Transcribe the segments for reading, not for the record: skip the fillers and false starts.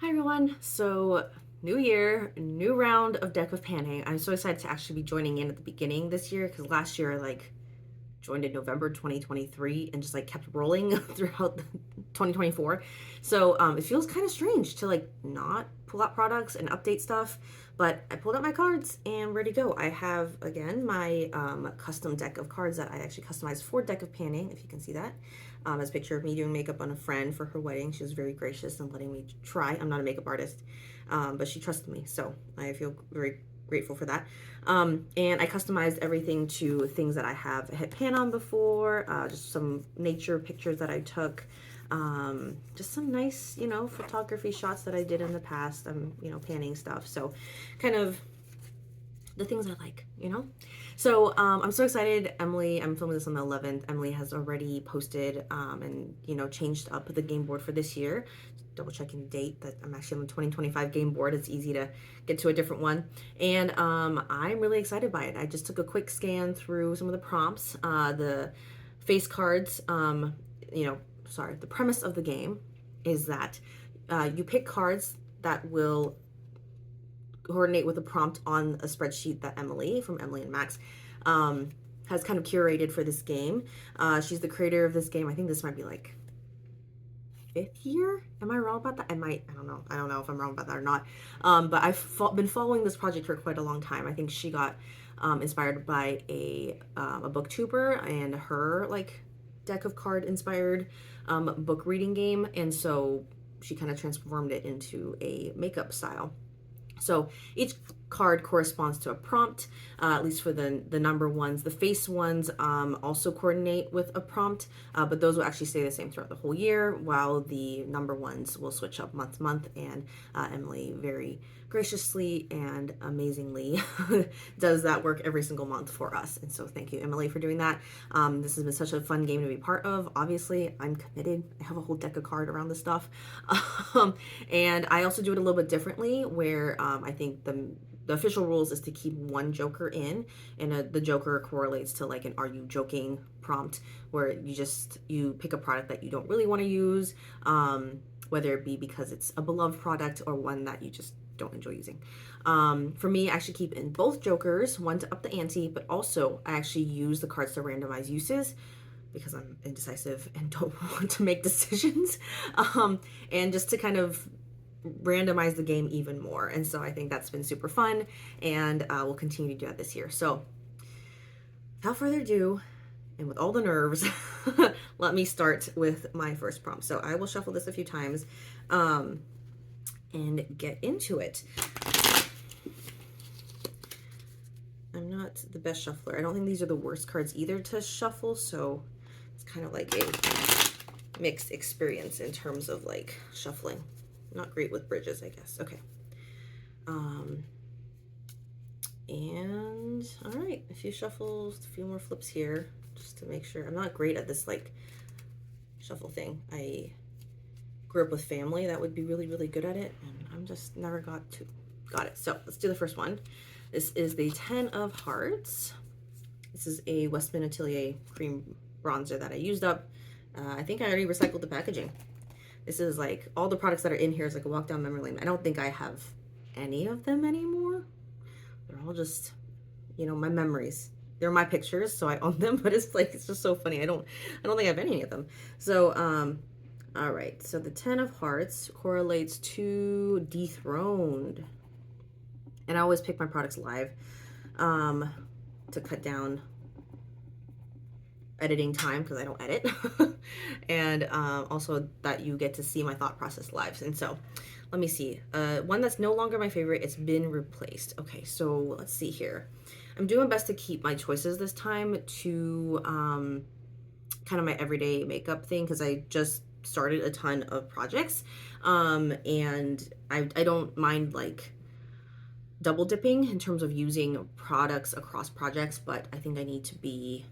Hi everyone. So, new year, new round of deck of panning. I'm so excited to actually be joining in at the beginning this year because last year I joined in November 2023 and just kept rolling throughout 2024. So it feels kind of strange to not pull out products and update stuff, but I pulled out my cards and ready to go. I have again my custom deck of cards that I actually customized for deck of panning, if you can see that. As a picture of me doing makeup on a friend for her wedding. She was very gracious in letting me try. I'm not a makeup artist, but she trusted me, so I feel very grateful for that. And I customized everything to things that I have hit pan on before, just some nature pictures that I took, just some nice, photography shots that I did in the past, panning stuff. So kind of the things I like. So I'm so excited. Emily, I'm filming this on the 11th. Emily has already posted and, changed up the game board for this year. Double checking the date that I'm actually on the 2025 game board. It's easy to get to a different one. And I'm really excited by it. I just took a quick scan through some of the prompts, the face cards. The premise of the game is that you pick cards that will coordinate with a prompt on a spreadsheet that Emily from Emily and Max has kind of curated for this game. She's the creator of this game. I think this might be fifth year. Am I wrong about that? I don't know. I don't know if I'm wrong about that or not. But I've been following this project for quite a long time. I think she got inspired by a booktuber and her deck of card inspired book reading game. And so she kind of transformed it into a makeup style. So each card corresponds to a prompt, at least for the number ones. The face ones also coordinate with a prompt, but those will actually stay the same throughout the whole year, while the number ones will switch up month to month. And Emily very graciously and amazingly does that work every single month for us. And so thank you, Emily, for doing that. This has been such a fun game to be part of. Obviously, I'm committed. I have a whole deck of card around this stuff. And I also do it a little bit differently where I think the official rules is to keep one joker in, and the joker correlates to an "are you joking" prompt, where you pick a product that you don't really want to use, whether it be because it's a beloved product or one that you just don't enjoy using. For me, I actually keep in both jokers, one to up the ante, but also I actually use the cards to randomize uses because I'm indecisive and don't want to make decisions, and just to kind of randomize the game even more. And so I think that's been super fun, and we'll continue to do that this year. So without further ado, and with all the nerves, let me start with my first prompt. So I will shuffle this a few times and get into it. I'm not the best shuffler. I don't think these are the worst cards either to shuffle, so it's kind of like a mixed experience in terms of shuffling. Not great with bridges, I guess. Okay. And all right, a few shuffles, a few more flips here, just to make sure. I'm not great at this shuffle thing. I grew up with family that would be really, really good at it, and I'm just never got it. So let's do the first one. This is the 10 of Hearts. This is a Westman Atelier cream bronzer that I used up. I think I already recycled the packaging. This is all the products that are in here is a walk down memory lane. I don't think I have any of them anymore. They're all just, my memories. They're my pictures, so I own them, but it's just so funny. I don't think I have any of them. So, all right. So the 10 of Hearts correlates to Dethroned. And I always pick my products live to cut down editing time because I don't edit. And also that you get to see my thought process live. And so let me see. One that's no longer my favorite, it's been replaced. Okay, so let's see here. I'm doing my best to keep my choices this time to kind of my everyday makeup thing because I just started a ton of projects. And I don't mind double dipping in terms of using products across projects, but I think I need to be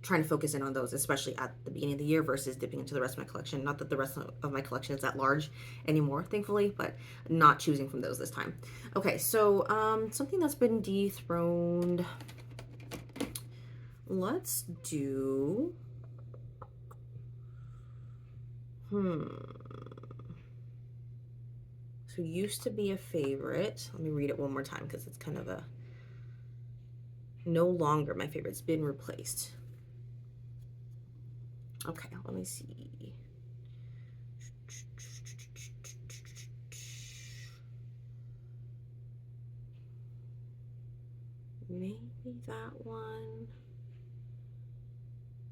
trying to focus in on those, especially at the beginning of the year versus dipping into the rest of my collection. Not that the rest of my collection is that large anymore, thankfully, but not choosing from those this time. Okay, so something that's been dethroned. Let's do, So used to be a favorite. Let me read it one more time because it's kind of a no longer my favorite. It's been replaced. Okay, let me see. Maybe that one.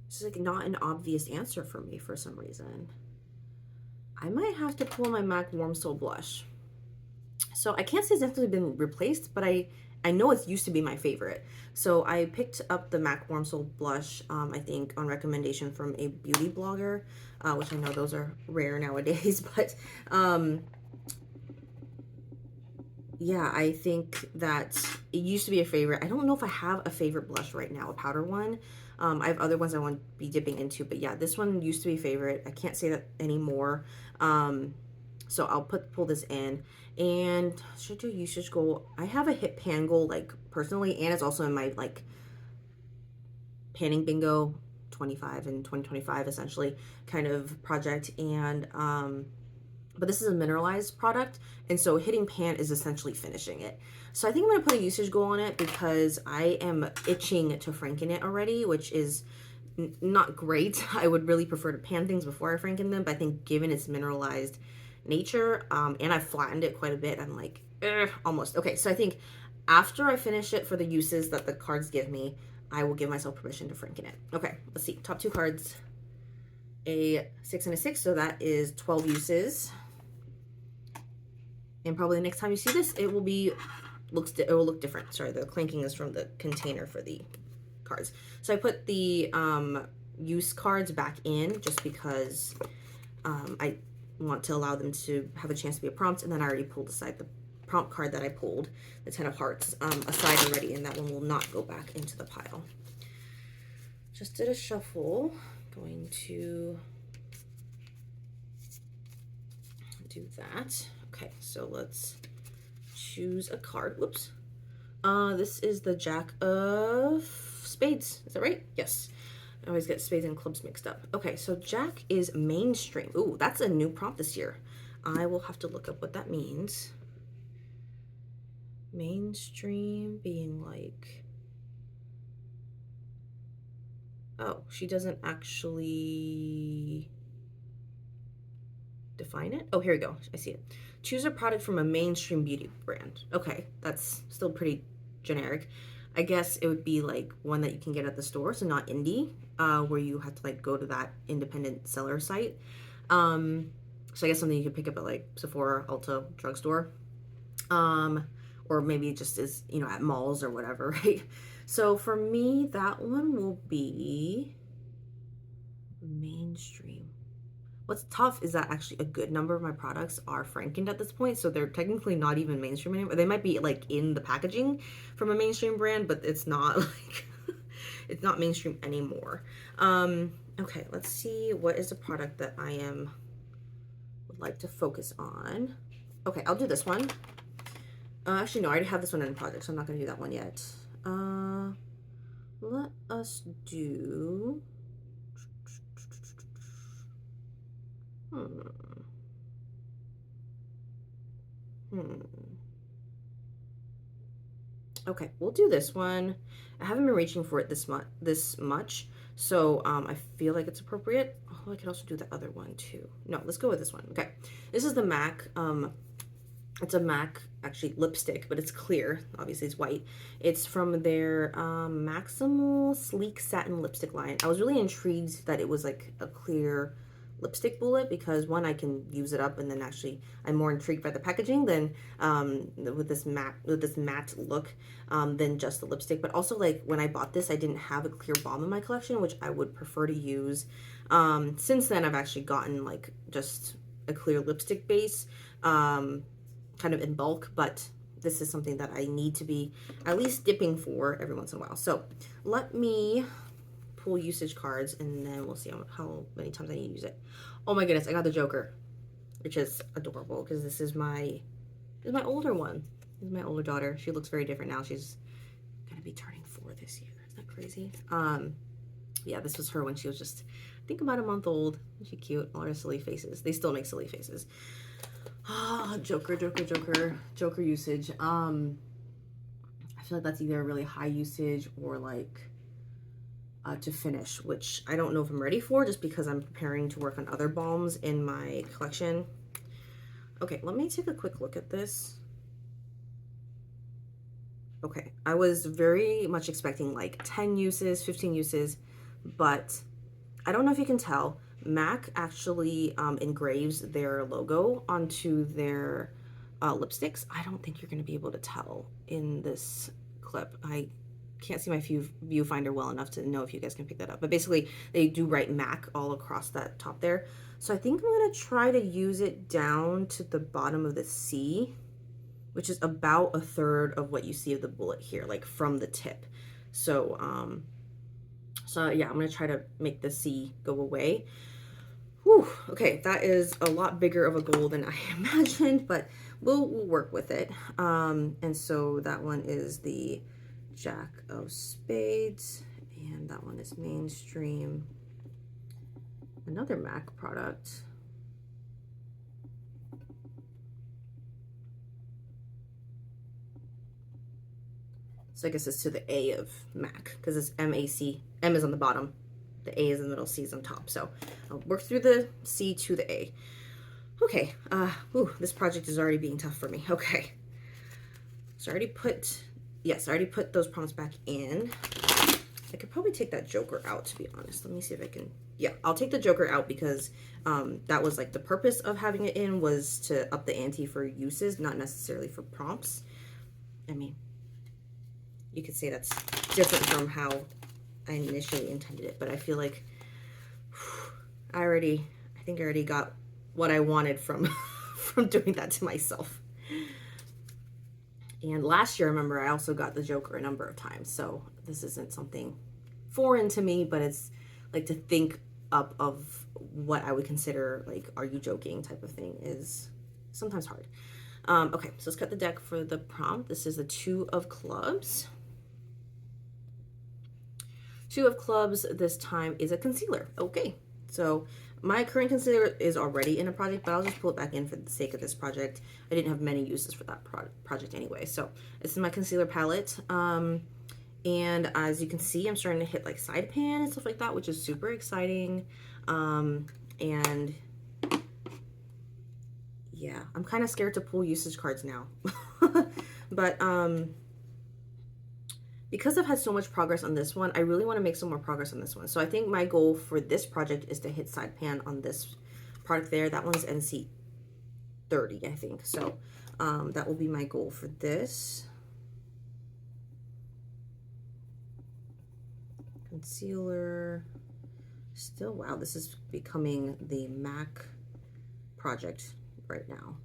It's like not an obvious answer for me for some reason. I might have to pull my MAC Warm Soul blush. So I can't say it's definitely been replaced, but I know it used to be my favorite. So I picked up the MAC Warm Soul blush, I think on recommendation from a beauty blogger, which I know those are rare nowadays, but yeah, I think that it used to be a favorite. I don't know if I have a favorite blush right now, a powder one. I have other ones I want to be dipping into, but yeah, this one used to be a favorite. I can't say that anymore. So I'll pull this in. And should do usage goal. I have a hit pan goal, like personally, and it's also in my like panning bingo 25 and 2025 essentially kind of project. And but this is a mineralized product, and so hitting pan is essentially finishing it. So I think I'm going to put a usage goal on it because I am itching to franken it already, which is not great. I would really prefer to pan things before I franken them, but I think given its mineralized nature, and I flattened it quite a bit, I'm like, almost. Okay, so I think after I finish it for the uses that the cards give me, I will give myself permission to franken it. Okay, let's see. Top two cards, a 6 and a 6, so that is 12 uses. And probably the next time you see this, it will look different. Sorry, the clanking is from the container for the cards. So I put the use cards back in just because I want to allow them to have a chance to be a prompt, and then I already pulled aside the prompt card that I pulled, the 10 of hearts, aside already, and that one will not go back into the pile. Just did a shuffle. Going to do that. Okay, so let's choose a card. Whoops. This is the Jack of Spades. Is that right? Yes. I always get spades and clubs mixed up. Okay, so Jack is mainstream. Ooh, that's a new prompt this year. I will have to look up what that means. Mainstream being like... Oh, she doesn't actually define it. Oh, here we go. I see it. Choose a product from a mainstream beauty brand. Okay, that's still pretty generic. I guess it would be like one that you can get at the store, so not indie, where you have to like go to that independent seller site. So I guess something you could pick up at like Sephora, Ulta, drugstore, or maybe just is, you know, at malls or whatever, right? So for me, that one will be mainstream. What's tough is that actually a good number of my products are frankened at this point, so they're technically not even mainstream anymore. They might be like in the packaging from a mainstream brand, but it's not like it's not mainstream anymore. Okay, let's see what is a product that I would like to focus on. Okay, I'll do this one. Actually, no, I already have this one in the project, so I'm not gonna do that one yet. Let us do. Okay, we'll do this one. I haven't been reaching for it this much, so I feel like it's appropriate. Oh, I could also do the other one too. No, let's go with this one. Okay, this is the MAC. It's a MAC actually lipstick, but it's clear. Obviously, it's white. It's from their Maximal Sleek Satin Lipstick line. I was really intrigued that it was like a clear lipstick bullet because one, I can use it up, and then actually I'm more intrigued by the packaging than with this matte look than just the lipstick. But also, like, when I bought this, I didn't have a clear balm in my collection, which I would prefer to use. Since then, I've actually gotten like just a clear lipstick base kind of in bulk, but this is something that I need to be at least dipping for every once in a while. So let me pull usage cards, and then we'll see how many times I need to use it. Oh my goodness, I got the Joker, which is adorable because this is my older one. This is my older daughter. She looks very different now. She's gonna be turning 4 this year. Isn't that crazy? Yeah, this was her when she was just, I think, about a month old. She's cute. All her silly faces. They still make silly faces. Joker usage. I feel like that's either really high usage or like to finish, which I don't know if I'm ready for just because I'm preparing to work on other balms in my collection. Okay, let me take a quick look at this. Okay, I was very much expecting like 10 uses, 15 uses, but I don't know if you can tell, MAC actually engraves their logo onto their lipsticks. I don't think you're going to be able to tell in this clip. I can't see my viewfinder well enough to know if you guys can pick that up. But basically, they do write MAC all across that top there. So I think I'm going to try to use it down to the bottom of the C, which is about a third of what you see of the bullet here, like from the tip. So, yeah, I'm going to try to make the C go away. Whew, okay, that is a lot bigger of a goal than I imagined, but we'll work with it. And so that one is the Jack of Spades, and that one is Mainstream. Another MAC product. So I guess it's to the A of MAC because it's M-A-C. M is on the bottom, the A is in the middle, C is on top. So I'll work through the C to the A. Okay, this project is already being tough for me. Okay, so I already put those prompts back in. I could probably take that Joker out, to be honest. Let me see if I can. Yeah, I'll take the Joker out because that was like the purpose of having it in was to up the ante for uses, not necessarily for prompts. I mean, you could say that's different from how I initially intended it, but I feel like I think I already got what I wanted from from doing that to myself. And last year, remember, I also got the Joker a number of times, so this isn't something foreign to me, but it's like to think up of what I would consider like, are you joking type of thing is sometimes hard. Okay, so let's cut the deck for the prompt. This is the Two of Clubs. Two of Clubs this time is a concealer. Okay, so my current concealer is already in a project, but I'll just pull it back in for the sake of this project. I didn't have many uses for that project anyway. So this is my concealer palette. And as you can see, I'm starting to hit like side pan and stuff like that, which is super exciting. And yeah, I'm kind of scared to pull usage cards now. But because I've had so much progress on this one, I really want to make some more progress on this one. So I think my goal for this project is to hit side pan on this product there. That one's NC 30, I think. So that will be my goal for this. Concealer. Still, wow, this is becoming the MAC project right now.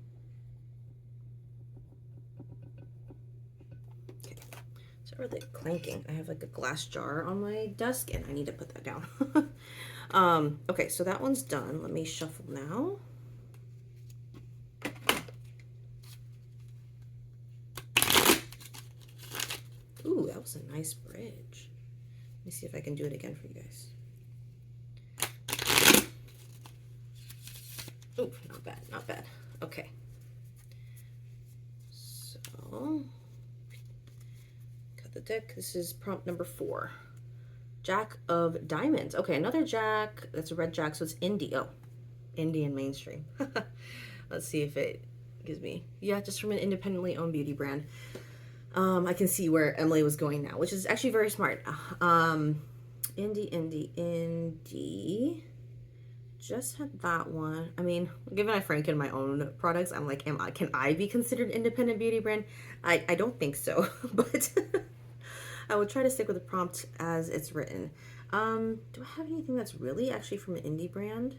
Or the clanking. I have like a glass jar on my desk and I need to put that down. Okay, so that one's done. Let me shuffle now. Ooh, that was a nice bridge. Let me see if I can do it again for you guys. Ooh, not bad, not bad. Okay. So the deck. This is prompt number 4. Jack of Diamonds. Okay, another Jack. That's a red Jack, so it's indie. Oh, indie and mainstream. Let's see if it gives me. Yeah, just from an independently owned beauty brand. I can see where Emily was going now, which is actually very smart. Indie. Just had that one. I mean, given I franken my own products, I'm like, can I be considered independent beauty brand? I don't think so, but I will try to stick with the prompt as it's written. Do I have anything that's really actually from an indie brand?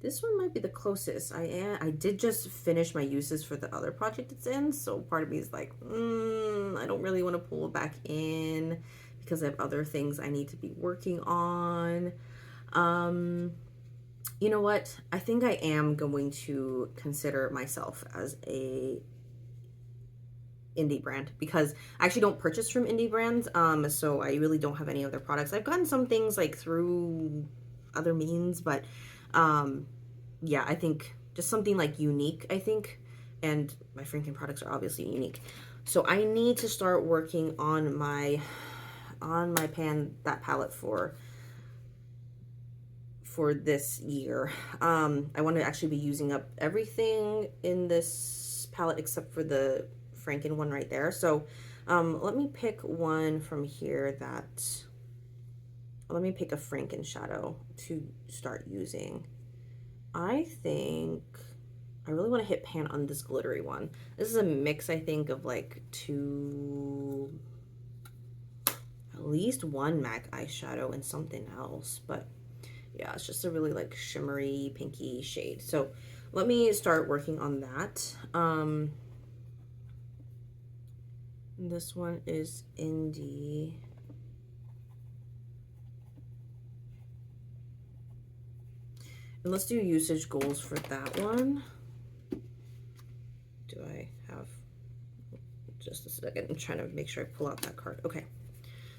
This one might be the closest. I did just finish my uses for the other project it's in, so part of me is like, I don't really want to pull it back in because I have other things I need to be working on. You know what? I think I am going to consider myself as a indie brand because I actually don't purchase from indie brands, so I really don't have any other products. I've gotten some things like through other means, but Yeah, I think just something like unique, I think. And my Franken products are obviously unique. So I need to start working on my that palette for this year. I want to actually be using up everything in this palette except for the Franken one right there. So let me pick one from here let me pick a Franken shadow to start using. I think I really want to hit pan on this glittery one. This is a mix, I think, of like at least one MAC eyeshadow and something else. But yeah, it's just a really like shimmery, pinky shade. So let me start working on that. This one is Indie. And let's do usage goals for that one. Do I have just a second? I'm trying to make sure I pull out that card. Okay.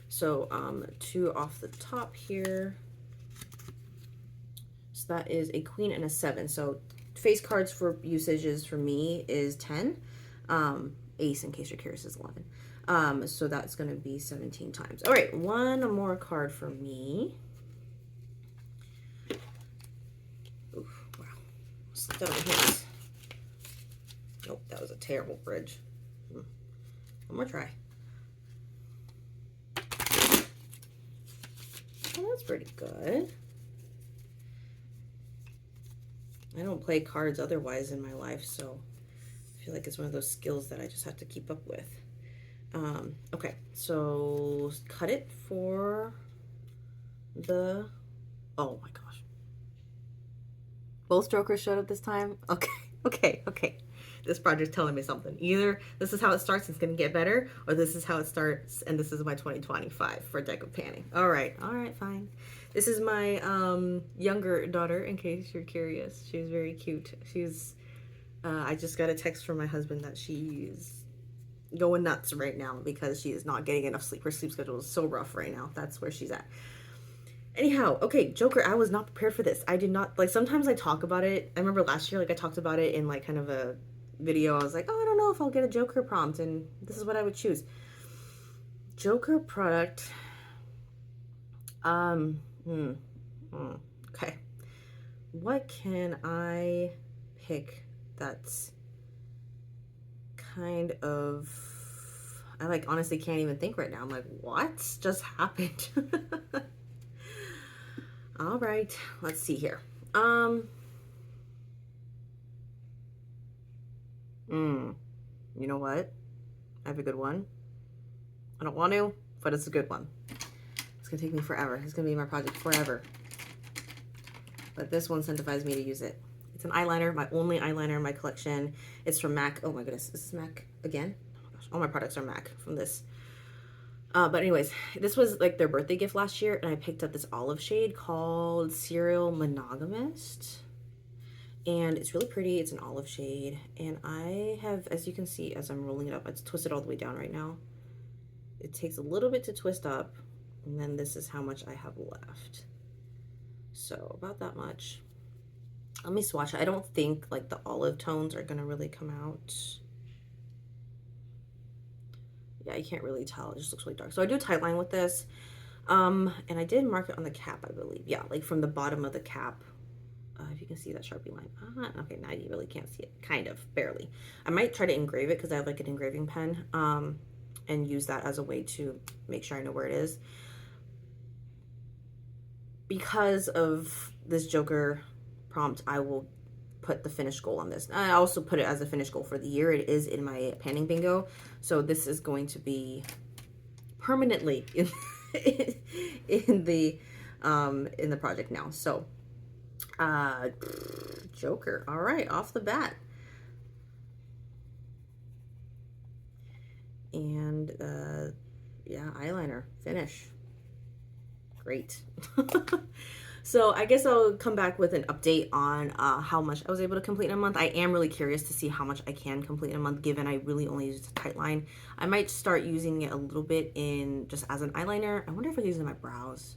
So 2 off the top here. So that is a queen and a 7. So face cards for usages for me is 10. Ace, in case you're curious, is 11. So that's going to be 17 times. All right, one more card for me. Oof, wow. Slipped out of my hands. Nope, that was a terrible bridge. One more try. Well, that's pretty good. I don't play cards otherwise in my life, so I feel like it's one of those skills that I just have to keep up with. Okay, so cut it for the, oh my gosh. Both jokers showed up this time? Okay. This project's telling me something. Either this is how it starts, it's gonna get better, or this is how it starts, and this is my 2025 for Deck of Panning. All right, fine. This is my younger daughter, in case you're curious. She's very cute. She's, I just got a text from my husband that she's going nuts right now because she is not getting enough sleep. Her sleep schedule is so rough right now. That's where she's at. Anyhow, okay, Joker, I was not prepared for this. I did not, like, sometimes I talk about it. I remember last year, like, I talked about it in, like, kind of a video. I was like, oh, I don't know if I'll get a Joker prompt, and this is what I would choose. Joker product. Okay. What can I pick that's kind of, I, like, honestly can't even think right now. I'm like, what just happened? All right, let's see here. You know what? I have a good one. I don't want to, but it's a good one. It's gonna take me forever. It's gonna be my project forever. But this will incentivize me to use it. It's an eyeliner, my only eyeliner in my collection. It's from MAC. Oh my goodness, this is MAC again? Oh my gosh, all my products are MAC from this. But anyways, this was like their birthday gift last year, and I picked up this olive shade called Serial Monogamist. And it's really pretty. It's an olive shade. And I have, as you can see, as I'm rolling it up, it's twisted all the way down right now. It takes a little bit to twist up, and then this is how much I have left. So about that much. Let me swatch it. I don't think like the olive tones are gonna really come out. Yeah, you can't really tell. It just looks really dark. So I do a tight line with this. And I did mark it on the cap, I believe. Yeah, like from the bottom of the cap. If you can see that Sharpie line. Okay, now you really can't see it. Kind of, barely. I might try to engrave it because I have like an engraving pen. And use that as a way to make sure I know where it is. Because of this Joker prompt, I will put the finish goal on this. I also put it as a finish goal for the year. It is in my panning bingo. So this is going to be permanently in the project now. So Joker. All right, off the bat. And yeah, eyeliner finish. Great. So I guess I'll come back with an update on how much I was able to complete in a month. I am really curious to see how much I can complete in a month, given I really only used a tight line. I might start using it a little bit in just as an eyeliner. I wonder if I use it in my brows.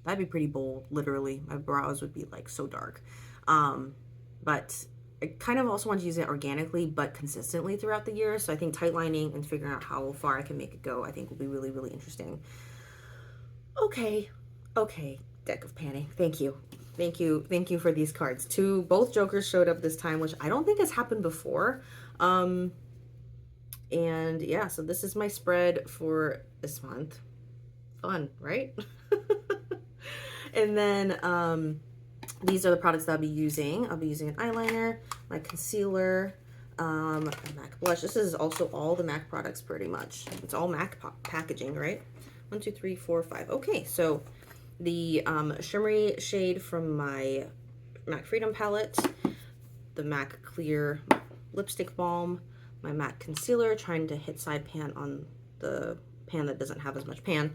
That'd be pretty bold, literally. My brows would be like so dark. But I kind of also want to use it organically but consistently throughout the year. So I think tight lining and figuring out how far I can make it go, I think will be really, really interesting. Okay. Okay, deck of panning. Thank you. Thank you. Thank you for these cards. Both Jokers showed up this time, which I don't think has happened before. And yeah, so this is my spread for this month. Fun, right? And then these are the products that I'll be using. I'll be using an eyeliner, my concealer, a MAC blush. This is also all the MAC products pretty much. It's all MAC packaging, right? 1, 2, 3, 4, 5. Okay, so the shimmery shade from my MAC Freedom palette, the MAC Clear lipstick balm, my MAC concealer, trying to hit side pan on the pan that doesn't have as much pan.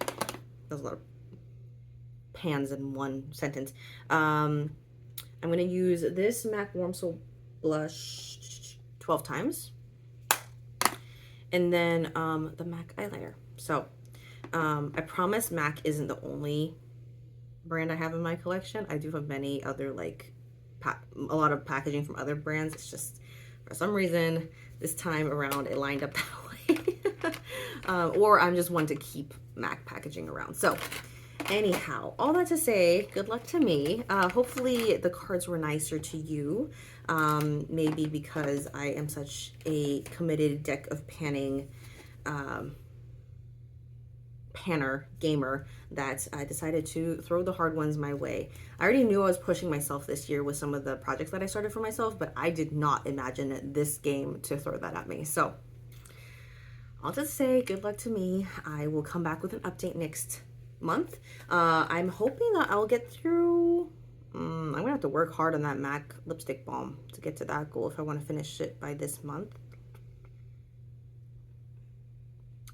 There's a lot of pans in one sentence. I'm going to use this MAC Warm Soul blush 12 times. And then the MAC eyeliner. So I promise MAC isn't the only brand I have in my collection. I do have many other, like, a lot of packaging from other brands. It's just, for some reason, this time around, it lined up that way. Or I'm just one to keep MAC packaging around. So anyhow, all that to say, good luck to me. Hopefully the cards were nicer to you. Maybe because I am such a committed deck of panning panner gamer that I decided to throw the hard ones my way. I already knew I was pushing myself this year with some of the projects that I started for myself, but I did not imagine this game to throw that at me. So I'll just say good luck to me. I will come back with an update next month. I'm hoping that I'll get through. I'm gonna have to work hard on that MAC lipstick balm to get to that goal if I want to finish it by this month.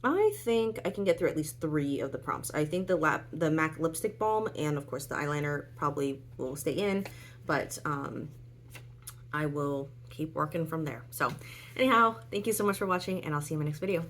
I think I can get through at least 3 of the prompts. I think the MAC lipstick balm and of course the eyeliner probably will stay in, but I will keep working from there. So anyhow, thank you so much for watching, and I'll see you in my next video.